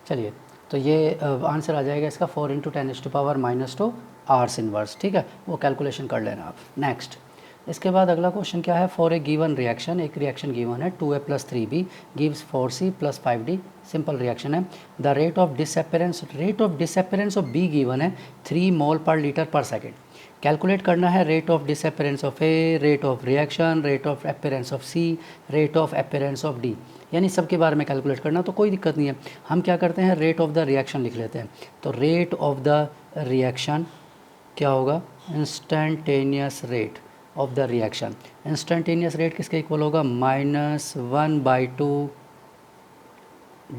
चलिए, तो ये आंसर आ जाएगा इसका 4 × 10⁻⁻² आर्स इनवर्स। ठीक है, वो कैलकुलेशन कर लेना आप। नेक्स्ट, इसके बाद अगला क्वेश्चन क्या है, फॉर ए गिवन रिएक्शन, एक रिएक्शन गिवन है 2A + 3B gives 4C + 5D, simple reaction है। The rate of disappearance of B given है 3 मोल पर लीटर पर सेकेंड। कैलकुलेट करना है rate of disappearance of A, rate of reaction, rate of appearance of C, rate of appearance of D, यानी सबके बारे में कैलकुलेट करना। तो कोई दिक्कत नहीं है, हम क्या करते हैं, रेट ऑफ द रिएक्शन लिख लेते हैं। तो रेट ऑफ द रिएक्शन क्या होगा, instantaneous rate of the reaction. Instantaneous rate किसके इक्वल होगा, -1/2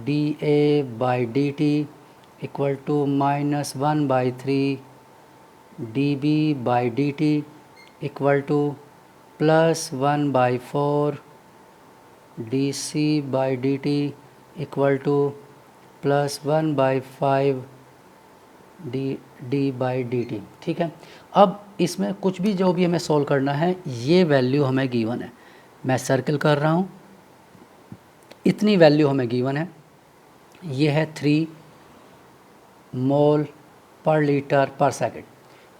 dA/dt equal to -1/3 dB/dt equal to +1/4 dC/dt equal to +1/5 d/dt। ठीक है, अब इसमें कुछ भी जो भी हमें सोल्व करना है, ये वैल्यू हमें गिवन है, मैं सर्कल कर रहा हूँ, इतनी वैल्यू हमें गिवन है। ये है 3 मोल पर लीटर पर सेकेंड,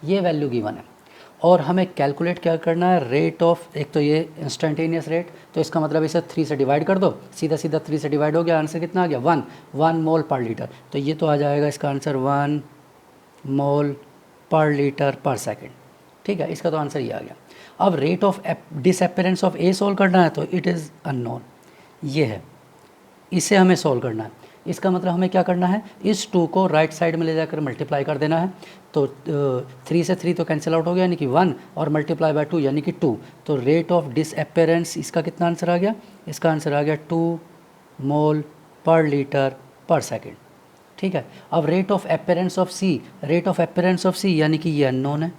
ये वैल्यू गिवन है। और हमें कैलकुलेट क्या करना है, रेट ऑफ, एक तो ये इंस्टेंटेनियस रेट, तो इसका मतलब इसे 3 से डिवाइड कर दो, सीधा सीधा 3 से डिवाइड हो गया, आंसर कितना आ गया, 1 मोल पर लीटर। तो ये तो आ जाएगा इसका आंसर 1 मोल पर लीटर पर सेकेंड। ठीक है, इसका तो आंसर ये आ गया। अब rate of disappearance of A solve करना है, तो इट इज़ अननोन, ये है, इसे हमें सोल्व करना है। इसका मतलब हमें क्या करना है, इस 2 को राइट साइड में ले जाकर मल्टीप्लाई कर देना है। तो 3 से 3 तो कैंसिल आउट हो गया, यानी कि 1, और मल्टीप्लाई बाय 2 यानी कि 2। तो रेट ऑफ डिसअपेरेंस, इसका कितना आंसर आ गया, इसका आंसर आ गया 2 मोल पर लीटर पर सेकेंड। ठीक है, अब rate of appearance of C, rate of appearance of C यानी कि ये अननोन है,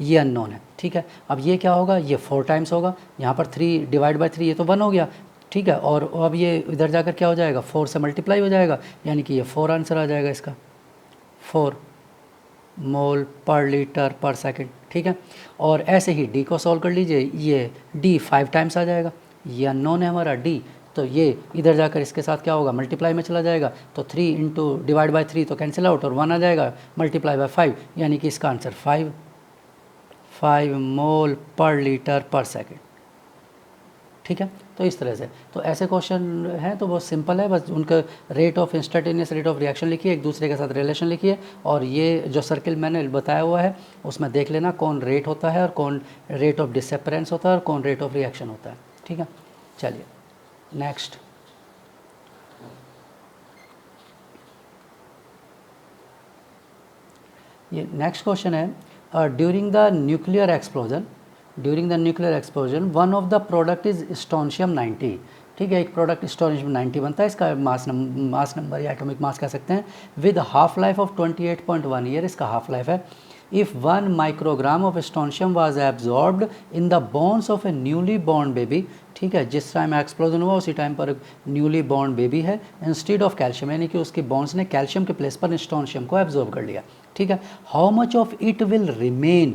ये अननोन है। ठीक है, अब ये क्या होगा, ये 4 टाइम्स होगा, यहाँ पर 3/3 ये तो 1 हो गया। ठीक है, और अब ये इधर जाकर क्या हो जाएगा, 4 से मल्टीप्लाई हो जाएगा, यानी कि ये 4 आंसर आ जाएगा इसका, 4 मोल पर लीटर पर सेकेंड। ठीक है, और ऐसे ही डी को सॉल्व कर लीजिए, ये डी 5 टाइम्स आ जाएगा, ये अननोन है हमारा डी, तो ये इधर जाकर इसके साथ क्या होगा, मल्टीप्लाई में चला जाएगा। तो 3 × डिवाइड बाय 3 तो कैंसिल आउट, और 1 आ जाएगा, मल्टीप्लाई बाय 5 यानी कि इसका आंसर 5 मोल पर लीटर पर सेकेंड। ठीक है, तो इस तरह से, तो ऐसे क्वेश्चन हैं तो बहुत सिंपल है, बस उनका rate of instantaneous rate of reaction लिखिए, एक दूसरे के साथ रिलेशन लिखिए, और ये जो सर्किल मैंने बताया हुआ है उसमें देख लेना कौन रेट होता है और कौन रेट ऑफ डिसअपेरेंस होता है और कौन रेट ऑफ रिएक्शन होता है। ठीक है, चलिए नेक्स्ट, ये नेक्स्ट क्वेश्चन है, during the nuclear explosion one of the product is strontium 90। ठीक है, एक प्रोडक्ट स्टोनशियम 90 बनता है, इसका मास नंबर या एटॉमिक मास कह सकते हैं, with half life of 28.1 year, इसका हाफ लाइफ है। If 1 microgram of strontium was absorbed in the bones of A newly born baby. ठीक है, जिस टाइम एक्सप्लोजन हुआ उसी टाइम पर न्यूली बॉर्न बेबी है, इंस्टेड ऑफ कैल्शियम, यानी कि उसकी बोन्स ने कैल्शियम के प्लेस पर स्टोनशियम को एब्जॉर्ब कर लिया। ठीक है, how much of it will remain,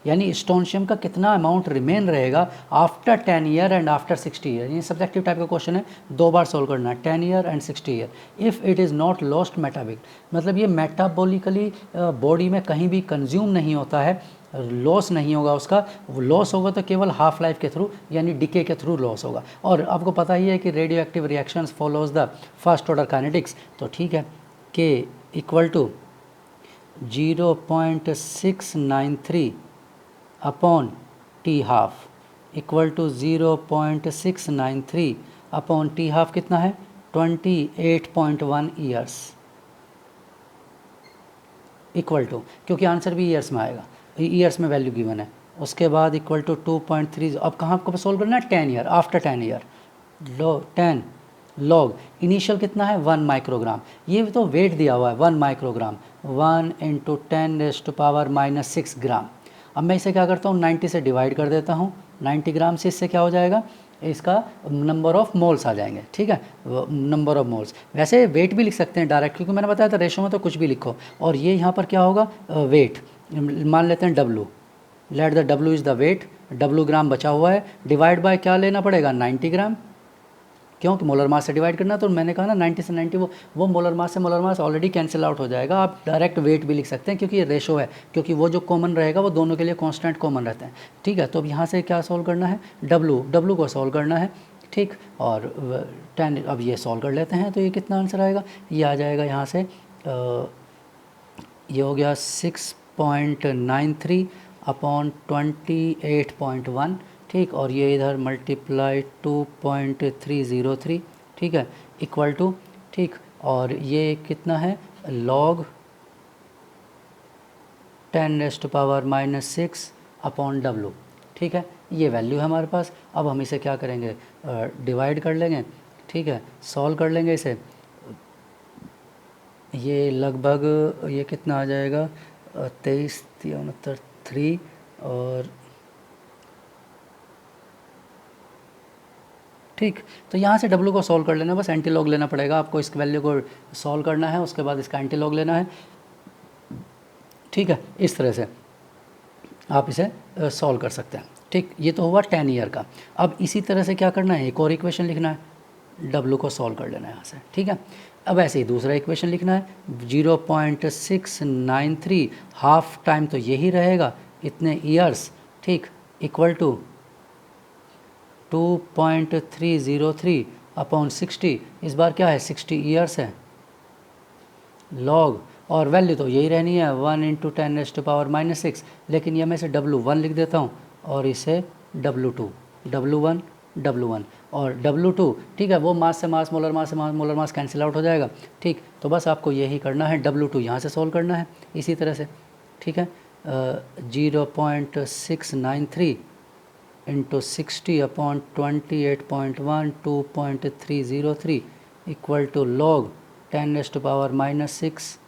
यानी स्टोनशियम का कितना अमाउंट रिमेन रहेगा after 10 year and after 60 year. ये सब्जेक्टिव टाइप का क्वेश्चन है, 2 बार सोल्व करना है, 10 year and 60 year. If it is not lost metabolic, मतलब ये मेटाबॉलिकली बॉडी में कहीं भी कंज्यूम नहीं होता है, लॉस नहीं होगा उसका, लॉस होगा तो केवल हाफ लाइफ के थ्रू, यानी डिके के थ्रू लॉस होगा। और आपको पता ही है कि radio active reactions follows the first order kinetics. तो ठीक है, k equal to 0.693 upon T half equal to 0.693 upon T half कितना है, 28.1 ईयर्स, इक्वल टू, क्योंकि आंसर भी ईयर्स में आएगा, ईयर्स में वैल्यू गिवन है। उसके बाद इक्वल टू 2.3, अब कहाँ आपको सोल्व करना है, 10 year, after 10 year, 10 log initial कितना है, 1 माइक्रोग्राम, ये तो वेट दिया हुआ है 1 माइक्रोग्राम, 1 × 10⁻⁻6 ग्राम। अब मैं इसे क्या करता हूँ, 90 से डिवाइड कर देता हूँ, 90 ग्राम से इससे क्या हो जाएगा, इसका नंबर ऑफ मोल्स आ जाएंगे। ठीक है, नंबर ऑफ मोल्स, वैसे वेट भी लिख सकते हैं डायरेक्ट, क्योंकि मैंने बताया था रेशो में तो कुछ भी लिखो। और ये यहाँ पर क्या होगा, वेट मान लेते हैं W, let the W is the weight, W gram बचा हुआ है, डिवाइड बाय क्या लेना पड़ेगा, 90 ग्राम, क्योंकि मोलर मास से डिवाइड करना, तो मैंने कहा ना 90 से 90 वो मोलर मास से molar mass already cancel out हो जाएगा। आप डायरेक्ट वेट भी लिख सकते हैं क्योंकि ये रेशो है, क्योंकि वो जो कॉमन रहेगा वो दोनों के लिए कांस्टेंट कॉमन रहते हैं। ठीक है, तो अब यहाँ से क्या सॉल्व करना है, डब्लू को सॉल्व करना है। ठीक, और 10 अब ये सॉल्व कर लेते हैं, तो ये कितना आंसर आएगा, ये आ जाएगा यहाँ से ये हो गया 6.93 अपॉन 28.1। ठीक, और ये इधर मल्टीप्लाई 2.303। ठीक है, इक्वल टू, ठीक, और ये कितना है, लॉग 10⁻⁻6 अपॉन डब्लू। ठीक है, ये वैल्यू है हमारे पास। अब हम इसे क्या करेंगे, डिवाइड कर लेंगे। ठीक है, सॉल्व कर लेंगे इसे। ये लगभग ये कितना आ जाएगा, 23 69 3 और ठीक। तो यहाँ से डब्लू को सॉल्व कर लेना, बस एंटी लॉग लेना पड़ेगा आपको, इस वैल्यू को सॉल्व करना है, उसके बाद इसका एंटी लॉग लेना है। ठीक है, इस तरह से आप इसे सॉल्व कर सकते हैं। ठीक, ये तो हुआ 10 ईयर का। अब इसी तरह से क्या करना है, एक और इक्वेशन लिखना है, डब्लू को सॉल्व कर लेना है यहाँ से। ठीक है, अब ऐसे ही दूसरा इक्वेशन लिखना है, 0.693 हाफ टाइम तो यही रहेगा, इतने ईयर्स। ठीक, इक्वल टू 2.303 अपॉन 60, इस बार क्या है 60 ईयर्स है, लॉग, और वैल्यू तो यही रहनी है 1 × 10⁻⁻6, लेकिन ये मैं इसे W1 लिख देता हूँ और इसे W2, W1 और W2। ठीक है, वो मास से मास, मोलर मास से मास, मोलर मास कैंसिल आउट हो जाएगा। ठीक, तो बस आपको यही करना है, W2 यहाँ से सॉल्व करना है इसी तरह से। ठीक है, 0.693 into 60 upon 28.1 2.303 equal to log 10⁻⁻6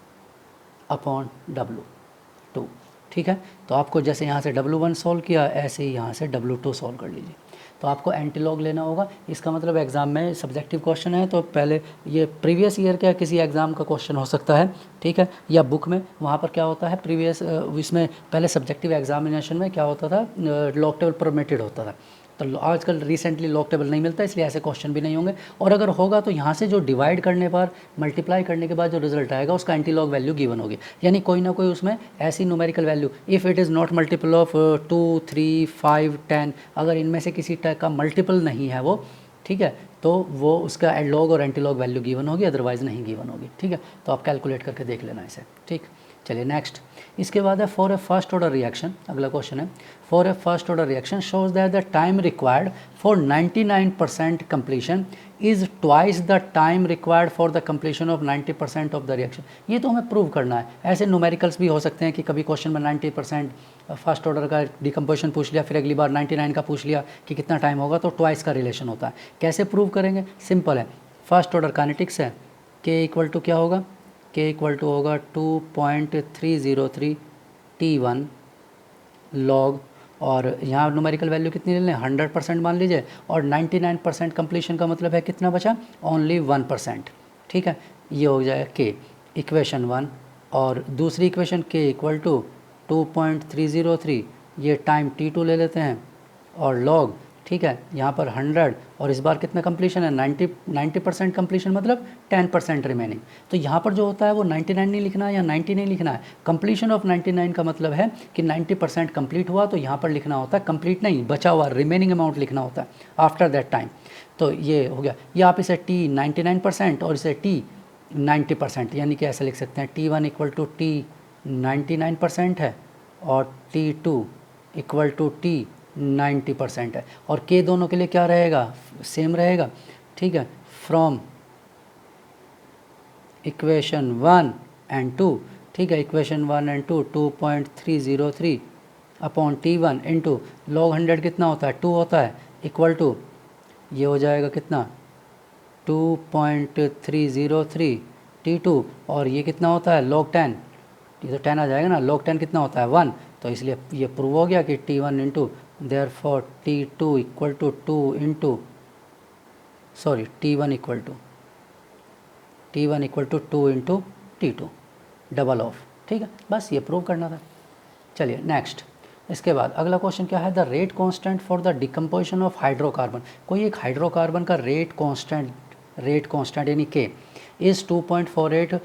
upon W2। ठीक है, तो आपको जैसे यहाँ से W1 सॉल्व किया, ऐसे ही यहाँ से W2 सॉल्व कर लीजिए। तो आपको एंटीलॉग लेना होगा। इसका मतलब एग्ज़ाम में सब्जेक्टिव क्वेश्चन है, तो पहले ये प्रीवियस ईयर का किसी एग्ज़ाम का क्वेश्चन हो सकता है। ठीक है, या बुक में, वहाँ पर क्या होता है प्रीवियस, इसमें पहले सब्जेक्टिव एग्जामिनेशन में क्या होता था, लॉग टेबल परमिटेड होता था। तो आजकल रिसेंटली लॉग टेबल नहीं मिलता, इसलिए ऐसे क्वेश्चन भी नहीं होंगे, और अगर होगा तो यहाँ से जो डिवाइड करने पर, मल्टीप्लाई करने के बाद जो रिजल्ट आएगा उसका एंटी लॉग वैल्यू गिवन होगी, यानी कोई ना कोई उसमें ऐसी numerical value, if it is not multiple of 2 3 5 10, अगर इनमें से किसी टाइप का मल्टीपल नहीं है वो, ठीक है, तो वो उसका लॉग और एंटी लॉग वैल्यू गिवन होगी, अदरवाइज़ नहीं गिवन होगी। ठीक है, तो आप कैलकुलेट करके देख लेना इसे। ठीक, चलिए नेक्स्ट। इसके बाद है for A first order reaction, अगला क्वेश्चन है, for A first order reaction shows that the time required for 99% completion is twice the time required for the completion of 90% of the reaction. ये तो हमें prove करना है। ऐसे numericals भी हो सकते हैं कि कभी क्वेश्चन में 90% फर्स्ट ऑर्डर का डिकम्पोजिशन पूछ लिया, फिर अगली बार 99 का पूछ लिया कि कितना टाइम होगा, तो ट्वाइस का रिलेशन होता है। कैसे प्रूव करेंगे, सिंपल है, फर्स्ट ऑर्डर काइनेटिक्स है, के इक्वल टू क्या होगा, के इक्वल टू होगा 2.303 T1 लॉग, और यहाँ न्यूमेरिकल वैल्यू कितनी ले लें, 100% मान लीजिए, और 99% कंप्लीशन का मतलब है कितना बचा, ओनली 1%। ठीक है, ये हो जाएगा के, इक्वेशन 1, और दूसरी इक्वेशन के इक्वल टू 2.303, ये टाइम T2 ले लेते हैं, और लॉग, ठीक है, यहाँ पर 100, और इस बार कितना कंप्लीशन है, 90% कंप्लीशन मतलब 10% रिमेनिंग। तो यहाँ पर जो होता है वो 99 नहीं लिखना है या 90 नहीं लिखना है, कंप्लीशन ऑफ 99 का मतलब है कि 90% कंप्लीट हुआ, तो यहाँ पर लिखना होता है कंप्लीट नहीं, बचा हुआ रिमेनिंग अमाउंट लिखना होता है आफ्टर दैट टाइम। तो ये हो गया, या आप इसे T 99% और इसे T 90%, यानी कि ऐसे लिख सकते हैं, T1 इक्वल टू T 99% है और T2 इक्वल टू T 90% है, और के दोनों के लिए क्या रहेगा, सेम रहेगा। ठीक है, फ्रॉम इक्वेशन 1 एंड 2, ठीक है, equation 1 and 2, 2.303 upon T1 into log 100 कितना होता है, 2 होता है, इक्वल टू ये हो जाएगा कितना, 2.303 T2, और ये कितना होता है लॉग 10, ये तो 10 आ जाएगा ना, लॉग 10 कितना होता है 1, तो इसलिए ये प्रूव हो गया कि T1 into therefore T2 equal to 2 into sorry T1 equal to 2 into T2 double of. ठीक है, बस ये प्रूव करना था। चलिए नेक्स्ट, इसके बाद अगला क्वेश्चन क्या है, the rate constant for the decomposition of hydrocarbon. कोई एक हाइड्रोकार्बन का रेट कांस्टेंट यानी के is 2.48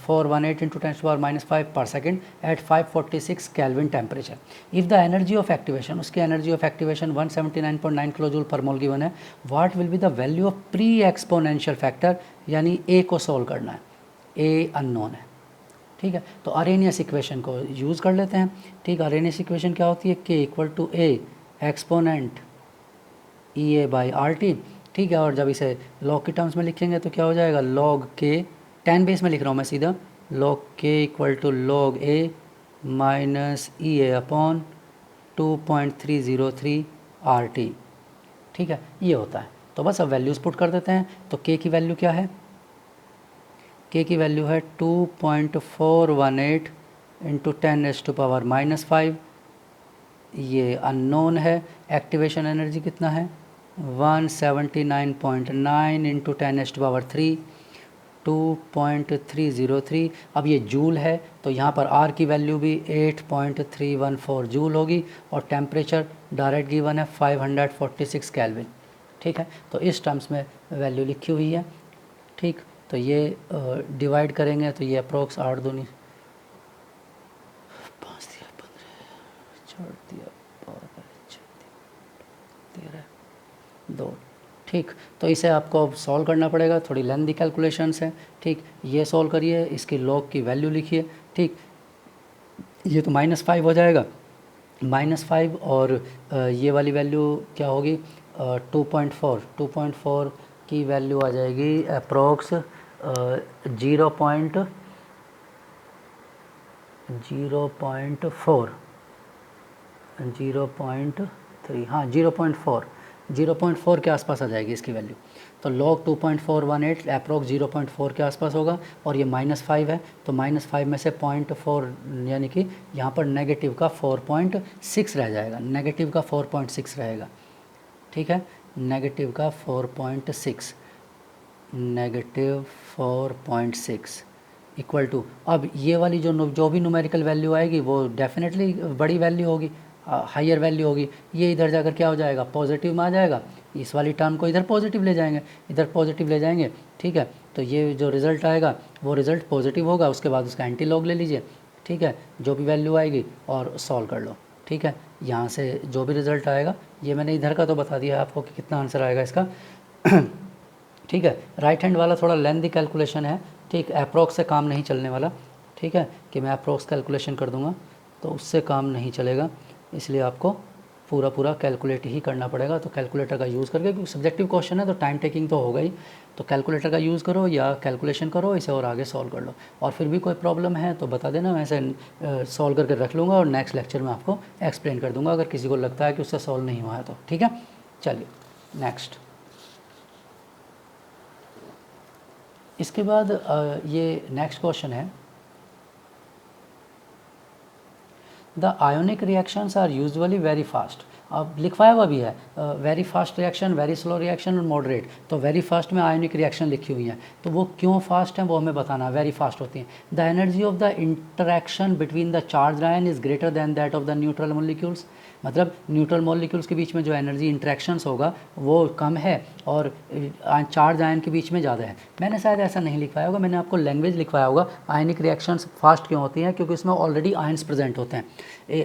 418 into 10⁻⁵ per second at 546 Kelvin temperature. If the energy of activation, उसकी energy of activation 179.9 किलोजूल पर मोल गिवन है, what will be the value of pre exponential factor, यानी a को सोल्व करना है, a अननोन है, ठीक है। तो अरेनियस इक्वेशन को यूज़ कर लेते हैं, ठीक। अरेनियस इक्वेशन क्या होती है, k equal to a exponent EA/RT, ठीक है। और जब इसे लॉग की टर्म्स में लिखेंगे तो क्या हो जाएगा, लॉग के 10 बेस में लिख रहा हूँ मैं सीधा, लॉग के equal to log A minus EA upon 2.303 RT, ठीक है, ये होता है। तो बस अब वैल्यूज़ पुट कर देते हैं। तो के की वैल्यू क्या है, के की वैल्यू है 2.418 इंटू 10⁻⁵, ये अननोन है। एक्टिवेशन एनर्जी कितना है, 179.9 इंटू 10⁻³ 2.303। अब ये जूल है तो यहाँ पर R की वैल्यू भी 8.314 जूल होगी, और टेम्परेचर डायरेक्ट गिवन है 546 केल्विन, ठीक है। तो इस टर्म्स में वैल्यू लिखी हुई है, ठीक। तो ये डिवाइड करेंगे तो ये अप्रोक्स 8 दूनी 5 दिया 15 छोड़ दिया 2, ठीक। तो इसे आपको सॉल्व करना पड़ेगा, थोड़ी लेंथी कैलकुलेशंस है, ठीक। ये सॉल्व करिए, इसकी लॉग की वैल्यू लिखिए, ठीक। ये तो -5 हो जाएगा, -5, और ये वाली वैल्यू क्या होगी, 2.4 की वैल्यू आ जाएगी अप्रोक्स 0.4, हाँ 0.4 के आसपास आ जाएगी इसकी वैल्यू। तो लॉग 2.418 अप्रोक्स 0.4 के आसपास होगा, और ये -5 है तो -5 में से 0.4 यानी कि यहाँ पर नेगेटिव का 4.6 रह जाएगा, नेगेटिव का 4.6 रहेगा, ठीक है। नेगेटिव का 4.6, नेगेटिव 4.6 इक्वल टू, अब ये वाली जो भी न्यूमेरिकल वैल्यू आएगी वो डेफिनेटली बड़ी वैल्यू होगी, हायर वैल्यू होगी। ये इधर जाकर क्या हो जाएगा, पॉजिटिव में आ जाएगा, इस वाली टर्म को इधर पॉजिटिव ले जाएंगे, इधर पॉजिटिव ले जाएंगे, ठीक है। तो ये जो रिज़ल्ट आएगा वो रिज़ल्ट पॉजिटिव होगा, उसके बाद उसका एंटी लॉग ले लीजिए, ठीक है, जो भी वैल्यू आएगी और सॉल्व कर लो, ठीक है। यहाँ से जो भी रिज़ल्ट आएगा, ये मैंने इधर का तो बता दिया आपको कि कितना आंसर आएगा इसका, ठीक है। राइट हैंड वाला थोड़ा लेंथी कैलकुलेशन है, ठीक। अप्रोक्स से काम नहीं चलने वाला, ठीक है, कि मैं अप्रोक्स कैलकुलेशन कर दूंगा तो उससे काम नहीं चलेगा, इसलिए आपको पूरा कैलकुलेट ही करना पड़ेगा। तो कैलकुलेटर का यूज़ करके, क्योंकि सब्जेक्टिव क्वेश्चन है तो टाइम टेकिंग तो होगा ही, तो कैलकुलेटर का यूज़ करो या कैलकुलेशन करो इसे और आगे सॉल्व कर लो। और फिर भी कोई प्रॉब्लम है तो बता देना, मैं इसे सॉल्व करके रख लूँगा और नेक्स्ट लेक्चर में आपको एक्सप्लेन कर दूँगा, अगर किसी को लगता है कि उससे सॉल्व नहीं हुआ है तो, ठीक है। चलिए नेक्स्ट, इसके बाद ये नेक्स्ट क्वेश्चन है, the ionic reactions are usually very fast. अब लिखवाया हुआ भी है very fast reaction, very slow reaction और मॉडरेट। तो वेरी फास्ट में आयोनिक रिएक्शन लिखी हुई है, तो वो क्यों फास्ट है वो हमें बताना, वेरी फास्ट होती हैं। The energy of the interaction between the charge ion is greater than that of the neutral molecules. मतलब न्यूट्रल मॉलिक्यूल्स के बीच में जो एनर्जी इंट्रैक्शंस होगा वो कम है और चार्ज आयन के बीच में ज़्यादा है। मैंने शायद ऐसा नहीं लिखवाया होगा, मैंने आपको लैंग्वेज लिखवाया होगा। आयनिक रिएक्शंस फास्ट क्यों होती हैं, क्योंकि इसमें ऑलरेडी आयन्स प्रेजेंट होते हैं।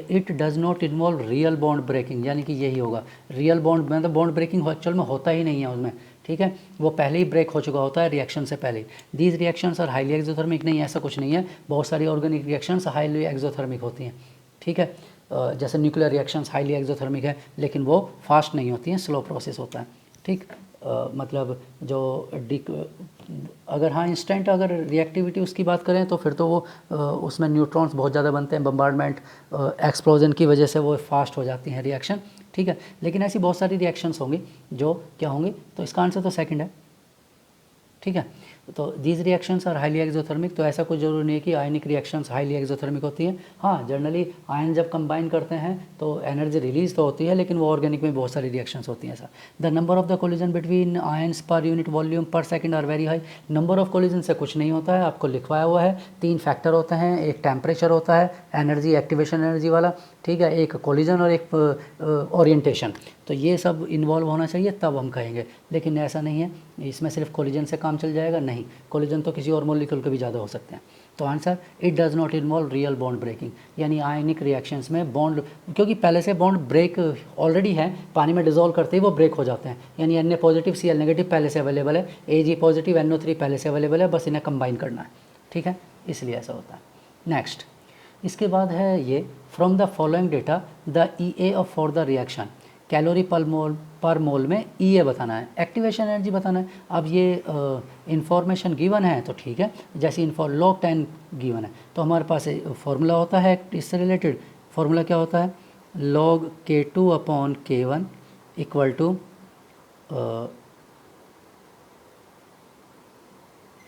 It does not involve real bond breaking, यानी कि यही होगा रियल बॉन्ड, मतलब बॉन्ड ब्रेकिंग एक्चुअल में होता ही नहीं है उसमें, ठीक है, वो पहले ही ब्रेक हो चुका होता है रिएक्शन से पहले। These reactions are highly exothermic, नहीं ऐसा कुछ नहीं है, बहुत सारी ऑर्गेनिक रिएक्शंस हाईली एक्सोथर्मिक होती हैं, ठीक है। जैसे न्यूक्लियर रिएक्शंस हाईली एक्सोथर्मिक है, लेकिन वो फास्ट नहीं होती हैं, स्लो प्रोसेस होता है, ठीक। मतलब जो अगर हाँ इंस्टेंट अगर रिएक्टिविटी उसकी बात करें तो फिर तो वो उसमें न्यूट्रॉन्स बहुत ज़्यादा बनते हैं, बम्बार्डमेंट एक्सप्लोजन की वजह से वो फास्ट हो जाती हैं रिएक्शन, ठीक है। लेकिन ऐसी बहुत सारी रिएक्शंस होंगी जो क्या होंगी, तो इसका आंसर तो सेकंड है, ठीक है। तो these reactions are highly exothermic. तो ऐसा कुछ जरूरी नहीं है कि आयनिक रिएक्शंस हाईली एक्सोथर्मिक होती हैं। हाँ, जनरली आयन जब कंबाइन करते हैं तो एनर्जी रिलीज तो होती है, लेकिन वो ऑर्गेनिक में बहुत सारी रिएक्शंस होती हैं। ऐसा the number of the collision between ions per unit volume per second are very high. Number of collision से कुछ नहीं होता है, आपको लिखवाया हुआ है। 3 फैक्टर होते हैं, एक टेम्परेचर होता है, एनर्जी, एक्टिवेशन एनर्जी वाला, ठीक है, एक कोलिजन और एक ओरिएंटेशन। तो ये सब इन्वॉल्व होना चाहिए, तब हम कहेंगे। लेकिन ऐसा नहीं है इसमें सिर्फ कोलिजन से काम चल जाएगा, नहीं, कोलिजन तो किसी और मॉलिक्यूल के भी ज़्यादा हो सकते हैं। तो answer, it does not involve real bond breaking. यानी आयनिक रिएक्शंस में बॉन्ड, क्योंकि पहले से बॉन्ड ब्रेक ऑलरेडी है, पानी में डिजोल्व करते ही वो ब्रेक हो जाते हैं। यानी Na पॉजिटिव Cl नेगेटिव पहले से अवेलेबल है, Ag पॉजिटिव NO3 पहले से अवेलेबल है, बस इन्हें कंबाइन करना है, ठीक है, इसलिए ऐसा होता है। नेक्स्ट, इसके बाद है ये, from the following data the EA of for the reaction, calorie पर मोल में EA बताना है, एक्टिवेशन एनर्जी बताना है। अब ये इंफॉर्मेशन गिवन है तो ठीक है, जैसे log 10 गिवन है तो हमारे पास फॉर्मूला होता है इससे रिलेटेड। फॉर्मूला क्या होता है, log K2 upon K1 equal to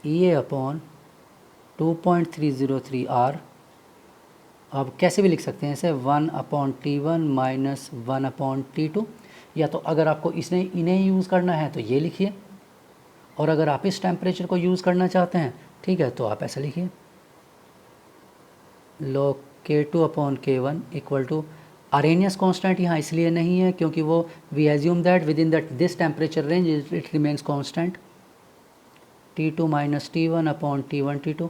EA upon 2.303 R। अब कैसे भी लिख सकते हैं इसे, 1/T1 माइनस 1/T2, या तो अगर आपको इन्हें यूज़ करना है तो ये लिखिए, और अगर आप इस टेम्परेचर को यूज़ करना चाहते हैं, ठीक है, तो आप ऐसे लिखिए, log K2 upon K1 equal to, Arrhenius constant यहाँ इसलिए नहीं है क्योंकि वो we assume that within that this temperature range it remains constant, T2 minus T1 upon T1 T2,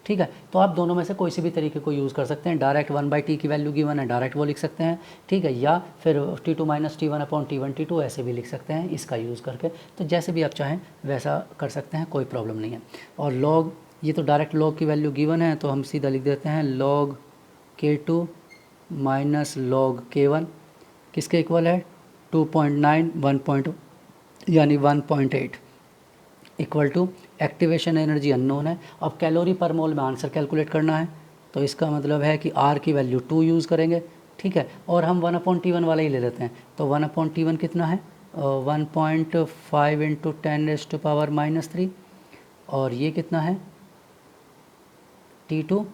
ठीक है। तो आप दोनों में से कोई से भी तरीके को यूज़ कर सकते हैं। डायरेक्ट 1/T की वैल्यू गिवन है, डायरेक्ट वो लिख सकते हैं, ठीक है, या फिर T2 minus T1 upon T1 T2 ऐसे भी लिख सकते हैं इसका यूज़ करके। तो जैसे भी आप चाहें वैसा कर सकते हैं, कोई प्रॉब्लम नहीं है। और लॉग, ये तो डायरेक्ट लॉग की वैल्यू गिवन है तो हम सीधा लिख देते हैं log K2 minus log K1 किसके इक्वल है, 2.9 1 यानी 1.8 equal to, activation energy unknown है। अब कैलोरी पर मोल में आंसर कैलकुलेट करना है, तो इसका मतलब है कि R की वैल्यू 2 यूज़ करेंगे, ठीक है, और हम 1/T1 वाला ही ले लेते हैं। तो 1/T1 कितना है, 1.5 इंटू 10⁻⁻3, और ये कितना है T2,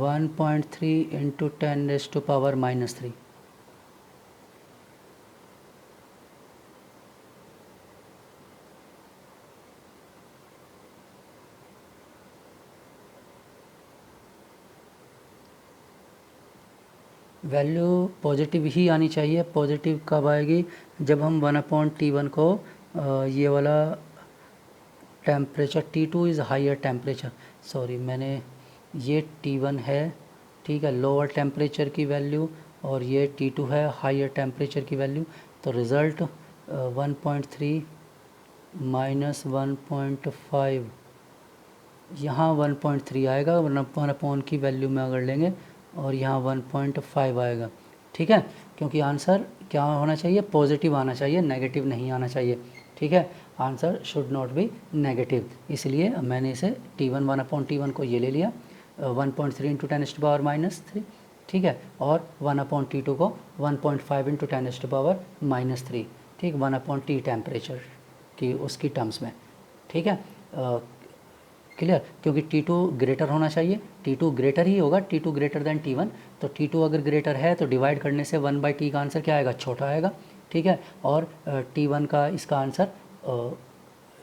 1.3 इंटू 10⁻⁻3। वैल्यू पॉजिटिव ही आनी चाहिए। पॉजिटिव कब आएगी, जब हम 1/T1 को ये वाला temperature, T2 is higher temperature, sorry मैंने, ये T1 है, ठीक है, लोअर टेम्परेचर की वैल्यू, और ये T2 है हायर टेम्परेचर की वैल्यू। तो रिज़ल्ट 1.3 माइनस 1.5, यहाँ 1.3 आएगा, 1/T की वैल्यू में अगर लेंगे, और यहाँ 1.5 आएगा, ठीक है, क्योंकि आंसर क्या होना चाहिए, पॉजिटिव आना चाहिए, नेगेटिव नहीं आना चाहिए, ठीक है, answer should not be negative. इसलिए मैंने इसे T1 1/T1 को ये ले लिया, 1.3 इंटू 10⁻⁻3, ठीक है, और 1/T2 को 1.5 इंटू 10⁻⁻3, ठीक, 1/T टेम्परेचर की उसकी टर्म्स में, ठीक है, क्लियर, क्योंकि T2 ग्रेटर होना चाहिए, T2 ग्रेटर ही होगा, T2 ग्रेटर दैन T1, तो T2 अगर ग्रेटर है तो डिवाइड करने से 1/T का आंसर क्या आएगा, छोटा आएगा, ठीक है, और T1 का इसका आंसर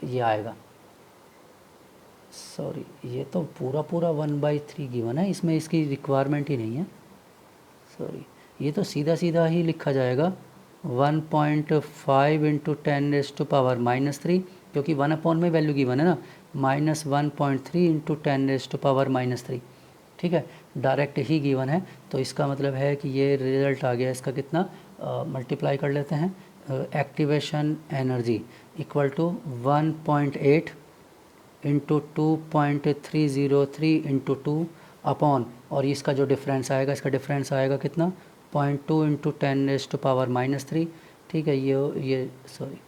ये आएगा, सॉरी ये तो पूरा 1/3 गिवन है, इसमें इसकी रिक्वायरमेंट ही नहीं है, सॉरी, ये तो सीधा ही लिखा जाएगा 1.5 इंटू 10⁻⁻3, क्योंकि 1/, में वैल्यू गिवन है ना, माइनस 1.3 इंटू 10⁻⁻3, ठीक है, डायरेक्ट ही गिवन है। तो इसका मतलब है कि ये रिजल्ट आ गया इसका कितना, मल्टीप्लाई कर लेते हैं, activation energy equal to 1.8 into 2.303 into 2 upon, और इसका जो डिफरेंस आएगा, इसका डिफरेंस आएगा कितना, 0.2 इंटू 10⁻⁻3, ठीक है, ये सॉरी,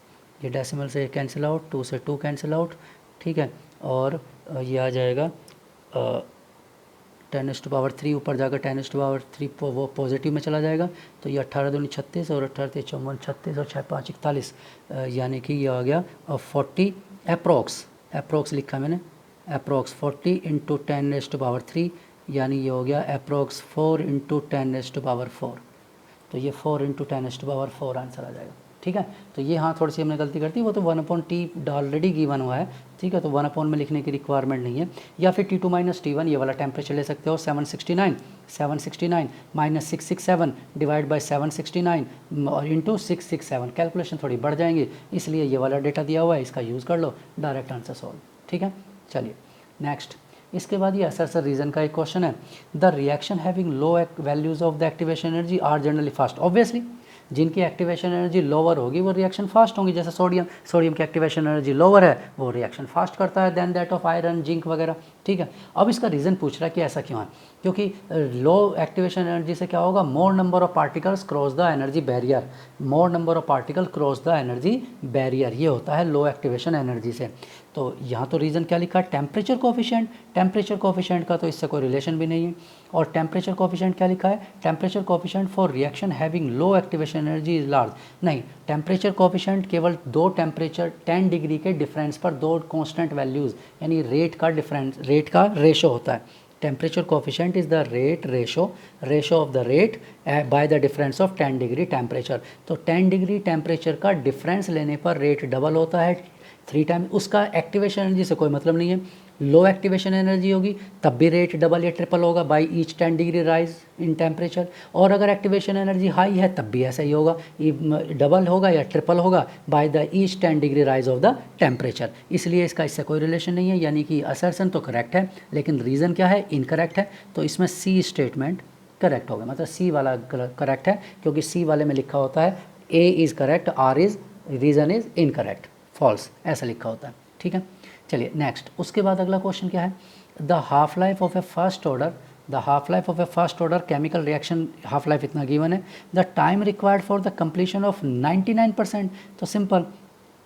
ये डेसिमल से कैंसिल आउट, 2 से 2 कैंसिल आउट, ठीक है, और ये आ जाएगा 10⁻³ ऊपर जाकर 10⁻³ वो पॉजिटिव में चला जाएगा, तो ये 18 दूनी 36 और 18 × 54 36 और 6 × 5 41, यानी कि ये आ गया 40 अप्रोक्स लिखा मैंने, अप्रोक्स 40 × 10⁻³ यानी ये हो गया अप्रोक्स 4 × 10⁻⁴, तो ये 4 × 10⁻⁴ आंसर आ जाएगा। ठीक है, तो ये हाँ थोड़ी सी हमने गलती करती, वो तो 1/T ऑलरेडी गिवन हुआ है। ठीक है, तो 1/ में लिखने की रिक्वायरमेंट नहीं है, या फिर T2 - T1 ये वाला टेम्परेचर ले सकते हो। 769 - 667 डिवाइड बाई 769 और इंटू 667, कैलकुलेशन थोड़ी बढ़ जाएंगी, इसलिए ये वाला डेटा दिया हुआ है, इसका यूज़ कर लो, डायरेक्ट आंसर सॉल्व। ठीक है, चलिए नेक्स्ट। इसके बाद ये असर रीज़न का एक क्वेश्चन है, the reaction having low values of the activation energy are generally fast. Obviously जिनकी एक्टिवेशन एनर्जी लोअर होगी वो रिएक्शन फास्ट होंगी, जैसे सोडियम की एक्टिवेशन एनर्जी लोअर है, वो रिएक्शन फास्ट करता है then that of iron, zinc वगैरह। ठीक है, अब इसका रीज़न पूछ रहा है कि ऐसा क्यों है, क्योंकि लो एक्टिवेशन एनर्जी से क्या होगा, मोर number of particles cross the energy barrier, more number of particle cross the energy barrier, ये होता है लो एक्टिवेशन एनर्जी से। तो यहाँ तो रीज़न क्या लिखा है, टेम्परेचर कोफिशिएंट, टेम्परेचर कोफिशिएंट का तो इससे कोई रिलेशन भी नहीं है। और टेम्परेचर कोफिशिएंट क्या लिखा है, temperature coefficient for reaction having low activation energy is large. नहीं, टेम्परेचर कोफिशिएंट केवल दो टेम्परेचर 10 डिग्री के डिफरेंस पर दो कांस्टेंट वैल्यूज़ यानी रेट का डिफरेंस, रेट का रेशो होता है। Temperature coefficient is the ratio of the rate by the difference of 10 degree temperature. तो 10 डिग्री टेम्परेचर का डिफरेंस लेने पर रेट डबल होता है 3 टाइम। उसका एक्टिवेशन एनर्जी से कोई मतलब नहीं है, लो एक्टिवेशन एनर्जी होगी तब भी रेट डबल या ट्रिपल होगा by each 10 degree rise in temperature, और अगर एक्टिवेशन एनर्जी हाई है तब भी ऐसा ही होगा, डबल होगा या ट्रिपल होगा by the each 10 degree rise of the temperature. इसलिए इसका इससे कोई रिलेशन नहीं है, यानी कि असर्शन तो करेक्ट है लेकिन रीज़न क्या है, इनकरेक्ट है। तो इसमें सी स्टेटमेंट करेक्ट होगा, मतलब सी वाला करेक्ट है, क्योंकि सी वाले में लिखा होता है A is correct, R is, reason is incorrect, false ऐसा लिखा होता है। ठीक है, चलिए नेक्स्ट। उसके बाद अगला क्वेश्चन क्या है, the half life of A first order chemical reaction, half life इतना गिवन है, the time required for the completion of 99%। तो सिंपल,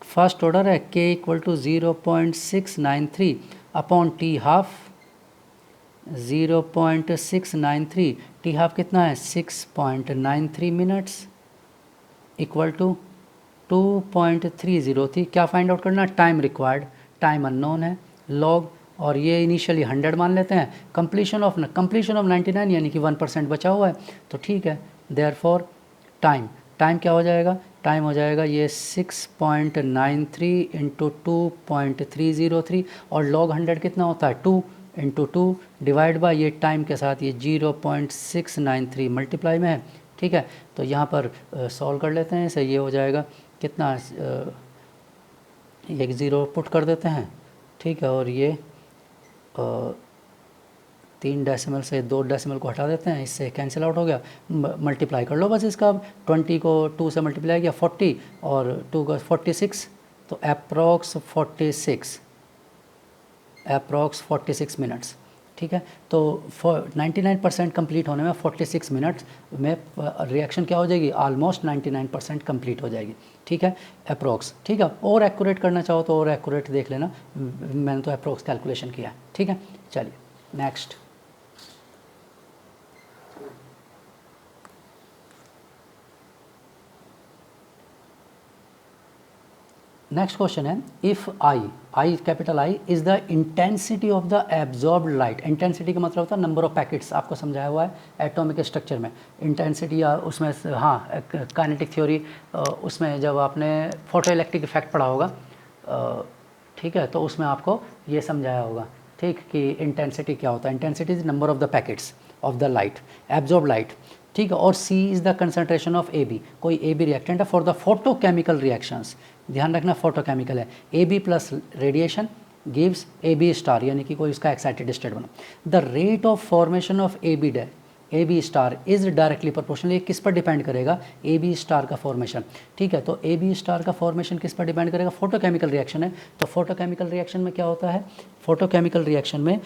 फर्स्ट ऑर्डर है k = 0.693 upon T half, 0.693, T half कितना है 6.93 मिनट्स इक्वल टू 2.30 थी। क्या find out करना, time required, time unknown है, लॉग, और ये इनिशियली 100 मान लेते हैं, कंप्लीशन ऑफ 99 यानी कि 1% बचा हुआ है, तो ठीक है। देयरफॉर टाइम क्या हो जाएगा, टाइम हो जाएगा ये 6.93 × 2.303, और लॉग 100 कितना होता है 2 × 2 डिवाइड बाय ये टाइम के साथ ये 0.693 मल्टीप्लाई में है। ठीक है, तो यहाँ पर सॉल्व कर लेते हैं इसे, ये हो जाएगा कितना, एक ज़ीरो पुट कर देते हैं। ठीक है, और ये 3 डेसिमल से 2 डेसिमल को हटा देते हैं, इससे कैंसिल आउट हो गया, मल्टीप्लाई कर लो बस इसका। 20 को 2 से मल्टीप्लाई किया 40 और 2 का 46, तो अप्रॉक्स 46 मिनट्स। ठीक है, तो 99% कंप्लीट होने में 46 मिनट्स में रिएक्शन क्या हो जाएगी, ऑलमोस्ट 99% कंप्लीट हो जाएगी। ठीक है, अप्रोक्स। ठीक है, और एक्यूरेट करना चाहो तो और एक्यूरेट देख लेना, मैंने तो अप्रोक्स कैलकुलेशन किया है। ठीक है, चलिए नेक्स्ट। नेक्स्ट क्वेश्चन है, if I capital I is the intensity of the absorbed light. Intensity का मतलब होता है नंबर ऑफ पैकेट्स, आपको समझाया हुआ है एटॉमिक स्ट्रक्चर में। इंटेंसिटी या उसमें हाँ काइनेटिक थ्योरी, उसमें जब आपने फोटो इलेक्ट्रिक इफेक्ट पढ़ा होगा, ठीक है, तो उसमें आपको ये समझाया होगा, ठीक, कि इंटेंसिटी क्या होता है। Intensity is number of the packets of the light, absorb light. ठीक है, और C is the concentration of A B, कोई ए बी रिएक्टेंट है फॉर द फोटोकेमिकल रिएक्शंस, ध्यान रखना फोटोकेमिकल है। A B plus radiation gives A B star, यानी कि कोई उसका एक्साइटेड स्टेट बना। The rate of formation of A B star is directly proportional, ये किस पर डिपेंड करेगा, ए बी स्टार का फॉर्मेशन। ठीक है, तो ए बी स्टार का फॉर्मेशन किस पर डिपेंड करेगा, फोटोकेमिकल रिएक्शन है। तो फोटोकेमिकल रिएक्शन में क्या होता है, फोटोकेमिकल रिएक्शन में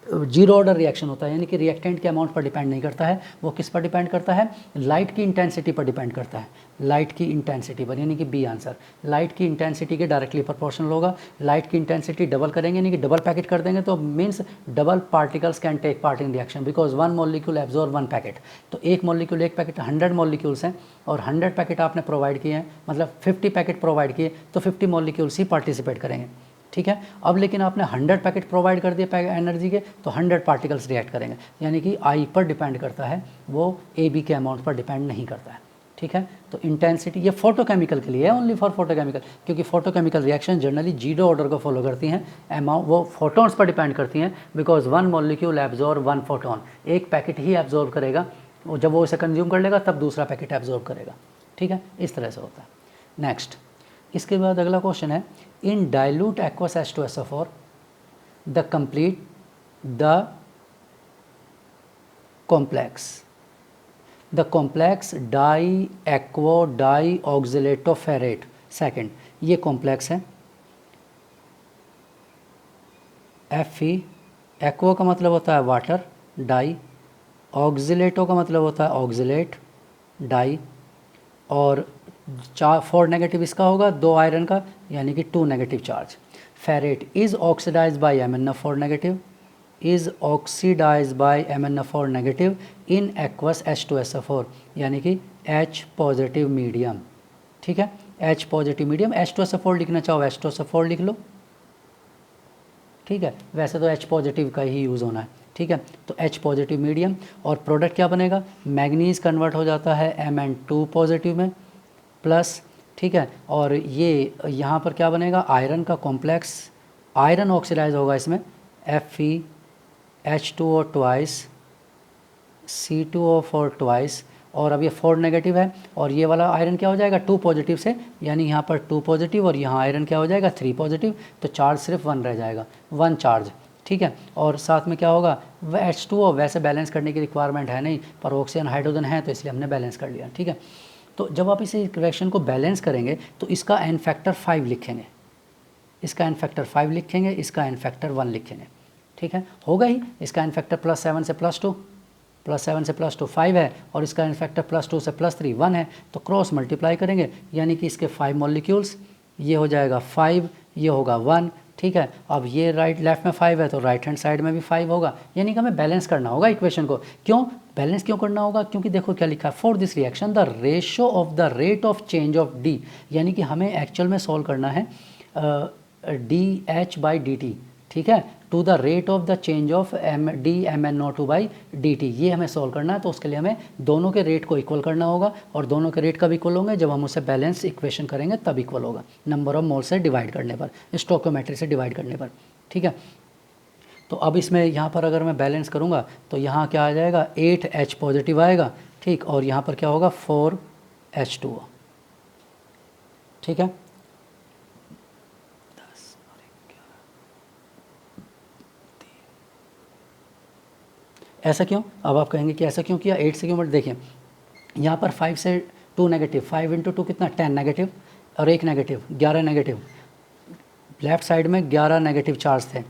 जीरो ऑर्डर रिएक्शन होता है, यानी कि रिएक्टेंट के अमाउंट पर डिपेंड नहीं करता है, वो किस पर डिपेंड करता है, लाइट की इंटेंसिटी पर डिपेंड करता है, लाइट की इंटेंसिटी पर, यानी कि बी आंसर। लाइट की इंटेंसिटी के डायरेक्टली प्रोपोर्शनल होगा। लाइट की इंटेंसिटी डबल करेंगे, यानी कि डबल पैकेट कर देंगे, तो means double particles can take part in reaction because one molecule absorb one packet. तो एक मॉलिक्यूल, एक पैकेट 100 मॉलिक्यूल्स हैं और 100 पैकेट आपने प्रोवाइड किए हैं, मतलब 50 पैकेट प्रोवाइड किए, तो 50 मॉलिक्यूल्स ही पार्टिसिपेट करेंगे, ठीक है। अब लेकिन आपने 100 पैकेट प्रोवाइड कर दिए एनर्जी के, तो 100 पार्टिकल्स रिएक्ट करेंगे, यानी कि आई पर डिपेंड करता है, वो ए बी के अमाउंट पर डिपेंड नहीं करता है, ठीक है। तो इंटेंसिटी ये फोटोकेमिकल के लिए है, ओनली फॉर फोटोकेमिकल, क्योंकि photochemical reaction generally zero order को फॉलो करती हैं, अमाउंट वो फोटॉन्स पर डिपेंड करती हैं, because one molecule absorb one photon, एक पैकेट ही एब्जॉर्ब करेगा, वो जब वो इसे कंज्यूम कर लेगा तब दूसरा पैकेट एब्जॉर्ब करेगा, ठीक है, इस तरह से होता है। नेक्स्ट, इसके बाद अगला क्वेश्चन है, in dilute aqueous H2SO4 the complete the complex di aquo di oxalatoferrate second, ये कॉम्प्लेक्स है Fe, एक्वो का मतलब होता है वाटर, डाई, ऑक्सिलेटो का मतलब होता है ऑक्सिलेट, डाई, और 4 नेगेटिव इसका होगा, 2 आयरन का, यानी कि 2 negative charge. Ferrate is oxidize by MnO4 negative, is oxidize by MnO4 negative in aqueous H2SO4, यानी कि H पॉजिटिव मीडियम, ठीक है, H पॉजिटिव मीडियम। H2SO4 लिखना चाहो H2SO4 लिख लो, ठीक है, वैसे तो H पॉजिटिव का ही यूज़ होना है, ठीक है। तो H पॉजिटिव मीडियम, और प्रोडक्ट क्या बनेगा, मैग्नीज कन्वर्ट हो जाता है Mn2 पॉजिटिव में प्लस, ठीक है, और ये यहाँ पर क्या बनेगा, आयरन का कॉम्प्लेक्स, आयरन ऑक्सीडाइज होगा इसमें, FeH2O ट्वाइस, C2O4 ट्वाइस, और अब ये 4 नेगेटिव है, और ये वाला आयरन क्या हो जाएगा 2 पॉजिटिव से, यानी यहाँ पर 2 पॉजिटिव और यहाँ आयरन क्या हो जाएगा 3 पॉजिटिव, तो चार्ज सिर्फ 1 रह जाएगा, 1 चार्ज, ठीक है। और साथ में क्या होगा, वह H2O वैसे बैलेंस करने की रिक्वायरमेंट है नहीं, पर ऑक्सीजन हाइड्रोजन है तो इसलिए हमने बैलेंस कर लिया, ठीक है। तो जब आप इस रिएक्शन को बैलेंस करेंगे तो इसका एन फैक्टर 5 लिखेंगे, इसका एन फैक्टर 5 लिखेंगे, इसका एन फैक्टर 1 लिखेंगे, ठीक है, होगा ही। इसका एन फैक्टर +7 से +2, +7 से +2 5 है, और इसका एन फैक्टर +2 से +3 1 है, तो क्रॉस मल्टीप्लाई करेंगे, यानी कि इसके 5 मॉलिक्यूल्स, ये हो जाएगा 5, ये होगा 1, ठीक है। अब ये राइट लेफ्ट में 5 है तो राइट हैंड साइड में भी 5 होगा, यानी कि हमें बैलेंस करना होगा इक्वेशन को। क्यों बैलेंस क्यों करना होगा, क्योंकि देखो क्या लिखा है, for this reaction the ratio of the rate of change of D, यानी कि हमें एक्चुअल में सॉल्व करना है DH/dt, ठीक है, to the rate of the change of DMnO2/dt, ये हमें सॉल्व करना है। तो उसके लिए हमें दोनों के रेट को इक्वल करना होगा, और दोनों के रेट कब इक्वल होंगे, जब हम उसे बैलेंस इक्वेशन करेंगे तब इक्वल होगा, नंबर ऑफ मोल से डिवाइड करने पर, स्टोइकियोमेट्री से डिवाइड करने पर, ठीक है। तो अब इसमें यहाँ पर अगर मैं बैलेंस करूँगा तो यहाँ क्या आ जाएगा, 8H पॉजिटिव आएगा, ठीक, और यहाँ पर क्या होगा 4H2O, ठीक है। ऐसा क्यों, अब आप कहेंगे कि ऐसा क्यों किया, 8 से क्यों, बट देखिए यहाँ पर 5 से 2 नेगेटिव, 5 × 2 कितना 10 नेगेटिव, और 1 नेगेटिव 11 नेगेटिव, लेफ्ट साइड में 11 नेगेटिव चार्ज थे,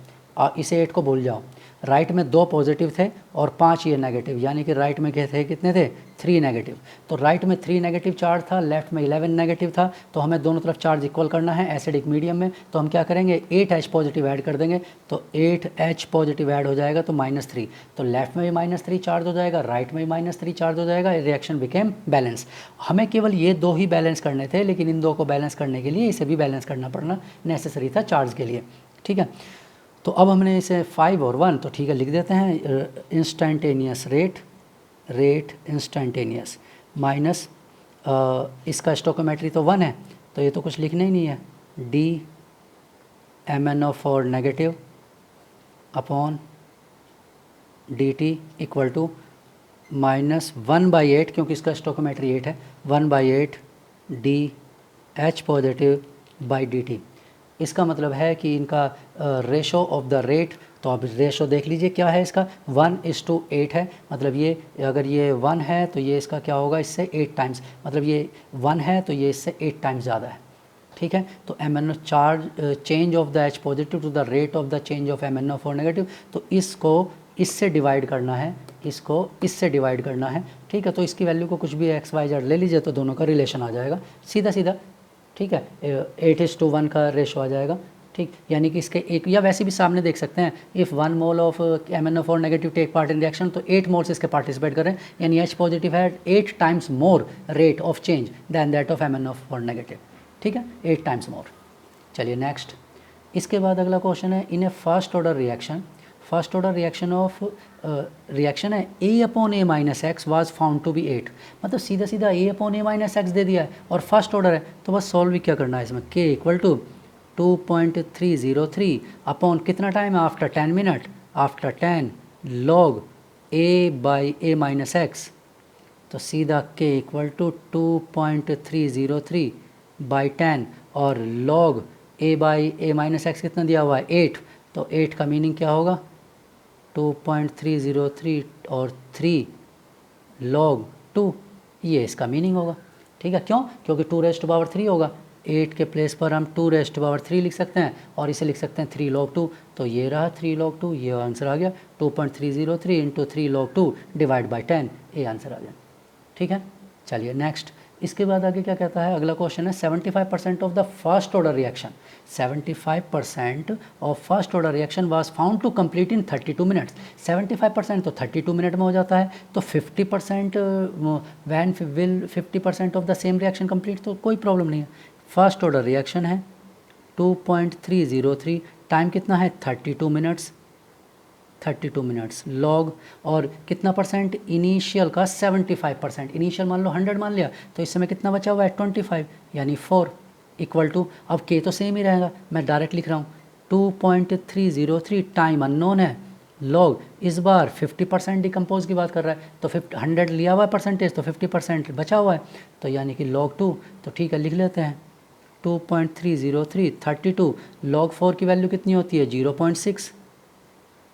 इसे 8 को भूल जाओ। राइट में 2 पॉजिटिव थे और 5 ये नेगेटिव, यानी कि राइट में क्या थे, कितने थे 3 नेगेटिव। तो राइट में 3 नेगेटिव चार्ज था, लेफ्ट में 11 नेगेटिव था, तो हमें दोनों तरफ चार्ज इक्वल करना है एसिडिक मीडियम में। तो हम क्या करेंगे 8H पॉजिटिव ऐड कर देंगे, तो 8H पॉजिटिव ऐड हो जाएगा तो -3, तो लेफ्ट में भी -3 चार्ज हो जाएगा, राइट में भी -3 चार्ज हो जाएगा, रिएक्शन बिकेम बैलेंस। हमें केवल ये 2 ही बैलेंस करने थे, लेकिन इन 2 को बैलेंस करने के लिए इसे भी बैलेंस करना पड़ना नेसेसरी था चार्ज के लिए, ठीक है। तो अब हमने इसे 5 और 1, तो ठीक है लिख देते हैं, इंस्टेंटेनियस रेट इंस्टेंटेनियस माइनस इसका स्टोइकियोमेट्री तो 1 है, तो ये तो कुछ लिखना ही नहीं है, DMnO4 negative upon dt equal to -1/8, क्योंकि इसका स्टोइकियोमेट्री 8 है, 1/8 DH पॉजिटिव बाई dt। इसका मतलब है कि इनका रेशो ऑफ द रेट, तो अब रेशो देख लीजिए क्या है इसका, 1:8 है, मतलब ये अगर ये 1 है तो ये इसका क्या होगा, इससे 8 टाइम्स, मतलब ये 1 है तो ये इससे 8 टाइम्स ज़्यादा है, ठीक है। तो MnO charge change of the H positive to the rate of the change of MnO4 negative, तो इसको इससे डिवाइड करना है, इसको इससे डिवाइड करना है, ठीक है। तो इसकी वैल्यू को कुछ भी XYZ ले लीजिए तो दोनों का रिलेशन आ जाएगा सीधा सीधा, ठीक है। 8:1 का रेशो आ जाएगा, ठीक। यानी कि इसके एक, या वैसे भी सामने देख सकते हैं, if 1 mole of MnO4 negative take part in reaction, तो 8 मोल्स इसके पार्टिसिपेट करें, यानी H पॉजिटिव है 8 times more rate of change than that of MnO4 negative, ठीक है, 8 टाइम्स मोर। चलिए नेक्स्ट, इसके बाद अगला क्वेश्चन है, in a first order reaction, first order reaction of reaction है A/A-X was found to be 8, मतलब सीधा सीधा A/A-X दे दिया है और फर्स्ट ऑर्डर है, तो बस सॉल्व भी क्या करना है इसमें, K इक्वल टू 2.303 अपॉन कितना टाइम है, after 10 minute, after 10 log A/A-X, तो सीधा K इक्वल टू 2.303 बाई 10 और log A/A-X कितना दिया हुआ है 8, तो 8 का मीनिंग क्या होगा 2.303 और 3 log 2, ये इसका मीनिंग होगा, ठीक है। क्यों, क्योंकि 2⁻³ होगा, 8 के प्लेस पर हम 2⁻³ लिख सकते हैं और इसे लिख सकते हैं 3 log 2, तो ये रहा 3 log 2, ये आंसर आ गया 2.303 इंटू 3 log 2 डिवाइड बाई 10, ये आंसर आ गया, ठीक है। चलिए नेक्स्ट, इसके बाद आगे क्या कहता है, अगला क्वेश्चन है 75% of the first order reaction, 75% of first order reaction was found to complete in 32 minutes, 75% तो 32 मिनट में हो जाता है, तो 50% van will 50% of the same reaction complete, तो कोई प्रॉब्लम नहीं है। फर्स्ट ऑर्डर रिएक्शन है 2.303, टाइम कितना है 32 मिनट्स, 32 मिनट्स लॉग, और कितना परसेंट इनिशियल का 75%, इनिशियल मान लो 100 मान लिया, तो इस समय कितना बचा हुआ है 25, यानी 4 इक्वल टू, अब K तो सेम ही रहेगा, मैं डायरेक्ट लिख रहा हूँ 2.303 टाइम अननोन है, लॉग इस बार 50% डिकम्पोज की बात कर रहा है, तो 100 लिया हुआ है परसेंटेज, तो 50% बचा हुआ है, तो यानी कि log 2, तो ठीक है लिख लेते हैं 2.303 32 log 4 की वैल्यू कितनी होती है 0.6,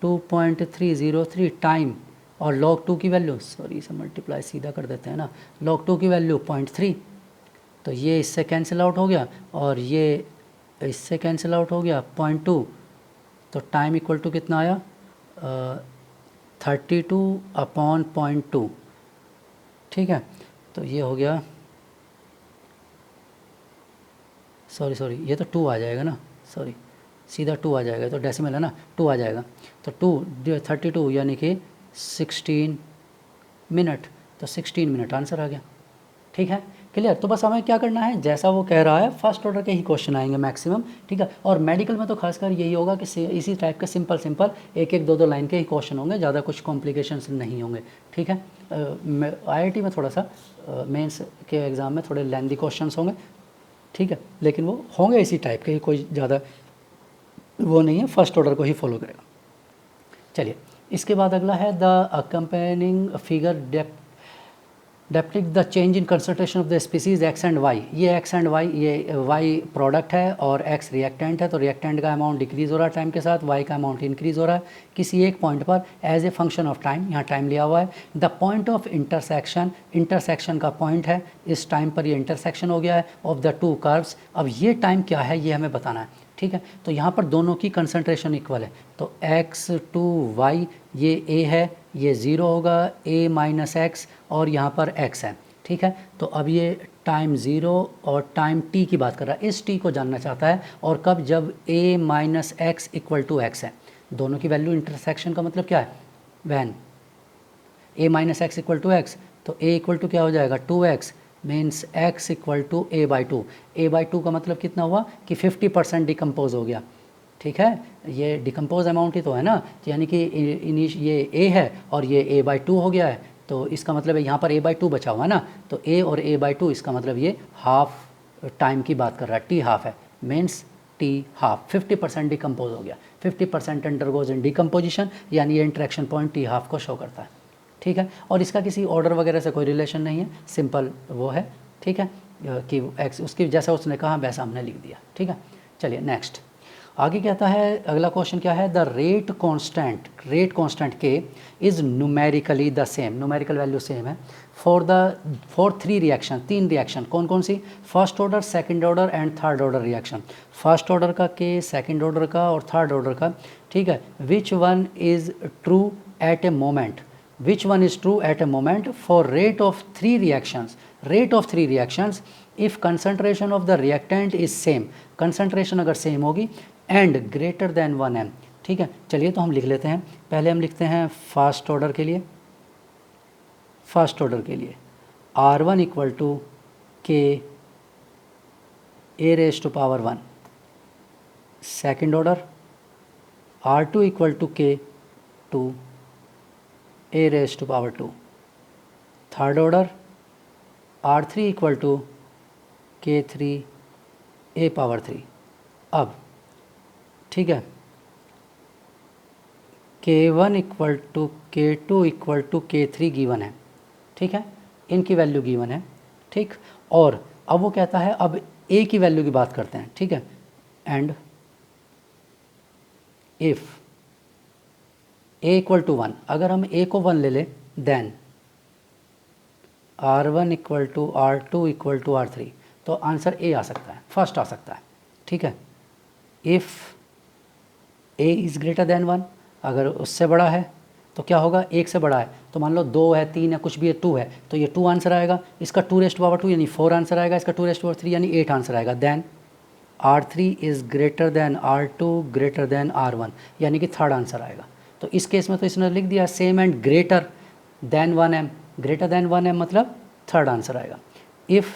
2.303 टाइम और log 2 की वैल्यू, सॉरी इसे मल्टीप्लाई सीधा कर देते हैं ना, log 2 की वैल्यू 0.3, तो ये इससे कैंसिल आउट हो गया और ये इससे कैंसिल आउट हो गया 0.2, तो टाइम इक्वल टू कितना आया 32/0.2, ठीक है। तो ये हो गया, सॉरी ये तो 2 आ जाएगा ना, सॉरी सीधा 2 आ जाएगा, तो डेसिमल है ना, 2 आ जाएगा, तो 32 यानी कि 16 मिनट, तो 16 मिनट आंसर आ गया, ठीक है क्लियर। तो बस हमें क्या करना है, जैसा वो कह रहा है फर्स्ट ऑर्डर के ही क्वेश्चन आएंगे मैक्सिमम, ठीक है। और मेडिकल में तो खासकर यही होगा कि इसी टाइप के सिंपल एक एक दो लाइन के ही क्वेश्चन होंगे, ज़्यादा कुछ कॉम्प्लिकेशंस नहीं होंगे, ठीक है। IIT में थोड़ा सा मेंस के एग्ज़ाम में थोड़े लेंदी क्वेश्चंस होंगे, ठीक है, लेकिन वो होंगे इसी टाइप के ही, कोई ज़्यादा वो नहीं है, फर्स्ट ऑर्डर को ही फॉलो करेगा। चलिए इसके बाद अगला है the accompanying figure depicts the change in concentration of the species X and Y, ये X एंड Y, ये Y प्रोडक्ट है और X रिएक्टेंट है, तो रिएक्टेंट का अमाउंट डिक्रीज़ हो रहा है टाइम के साथ, Y का अमाउंट इंक्रीज़ हो रहा है किसी एक पॉइंट पर as a function of time, यहाँ टाइम लिया हुआ है। The point of intersection, intersection का पॉइंट है, इस टाइम पर ये इंटरसेक्शन हो गया है ऑफ द टू कर्व्स, अब ये टाइम क्या है ये हमें बताना है, ठीक है। तो यहाँ पर दोनों की कंसंट्रेशन इक्वल है, तो X to Y ये A है, ये 0 होगा, A-X और यहाँ पर X है, ठीक है। तो अब ये टाइम 0 और टाइम t की बात कर रहा है, इस t को जानना चाहता है, और कब, जब A-X इक्वल टू X है, दोनों की वैल्यू इंटरसेक्शन का मतलब क्या है, when A-X equal to X, तो A इक्वल टू क्या हो जाएगा 2X, means X equal to A/2, A/2 का मतलब कितना हुआ कि 50% डिकम्पोज हो गया, ठीक है। ये डिकम्पोज अमाउंट ही तो है ना, यानी कि ये A है और ये A/2 हो गया है, तो इसका मतलब है यहाँ पर A/2 बचा हुआ है ना, तो A और A/2 इसका मतलब ये हाफ टाइम की बात कर रहा है, T हाफ है, मीन्स T हाफ 50% डिकम्पोज हो गया, 50% अंडरगोज इन डिकम्पोजिशन, यानी ये इंटरेक्शन पॉइंट T हाफ को शो करता है, ठीक है। और इसका किसी ऑर्डर वगैरह से कोई रिलेशन नहीं है, सिंपल वो है, ठीक है, कि X उसकी जैसा उसने कहा वैसा हमने लिख दिया, ठीक है। चलिए नेक्स्ट, आगे कहता है, अगला क्वेश्चन क्या है, the rate constant K is numerically the same, numerical value same है फॉर 3 रिएक्शन, 3 रिएक्शन कौन कौन सी, first order, second order and third order reaction, first order का के, सेकंड ऑर्डर का और थर्ड ऑर्डर का, ठीक है। Which one is true eight a moment, which one is true at a moment for rate of 3 reactions if concentration of the reactant is same, concentration अगर same होगी and greater than 1m, ठीक है। चलिए तो हम लिख लेते हैं, पहले हम लिखते हैं फर्स्ट ऑर्डर के लिए, R1 equal to K A raise to power 1, second order R2 equal to K 2 A raise to power 2, third order R3 equal to K 3 A power 3। अब ठीक है, K1 equal to K2 equal to K3 given है, ठीक है, इनकी value given है, ठीक। और अब वो कहता है अब A की वैल्यू की बात करते हैं, ठीक है, and if A equal to 1, अगर हम A को 1 ले लें then R1 equal to R2 equal to R3, तो आंसर A आ सकता है, फर्स्ट आ सकता है, ठीक है। If A is greater then 1, अगर उससे बड़ा है तो क्या होगा, 1 से बड़ा है, तो मान लो 2 है, 3 है, कुछ भी है, 2 है, तो ये 2 आंसर आएगा, इसका 2 रेज़ टू पावर 2 यानी 4 आंसर आएगा, इसका 2 रेज़ टू पावर 3 यानी 8 आंसर आएगा। Then R3 is greater than R2 greater than R1 यानी कि थर्ड आंसर आएगा। तो इस केस में तो इसने लिख दिया same and greater than 1m, greater than 1m मतलब थर्ड आंसर आएगा। इफ़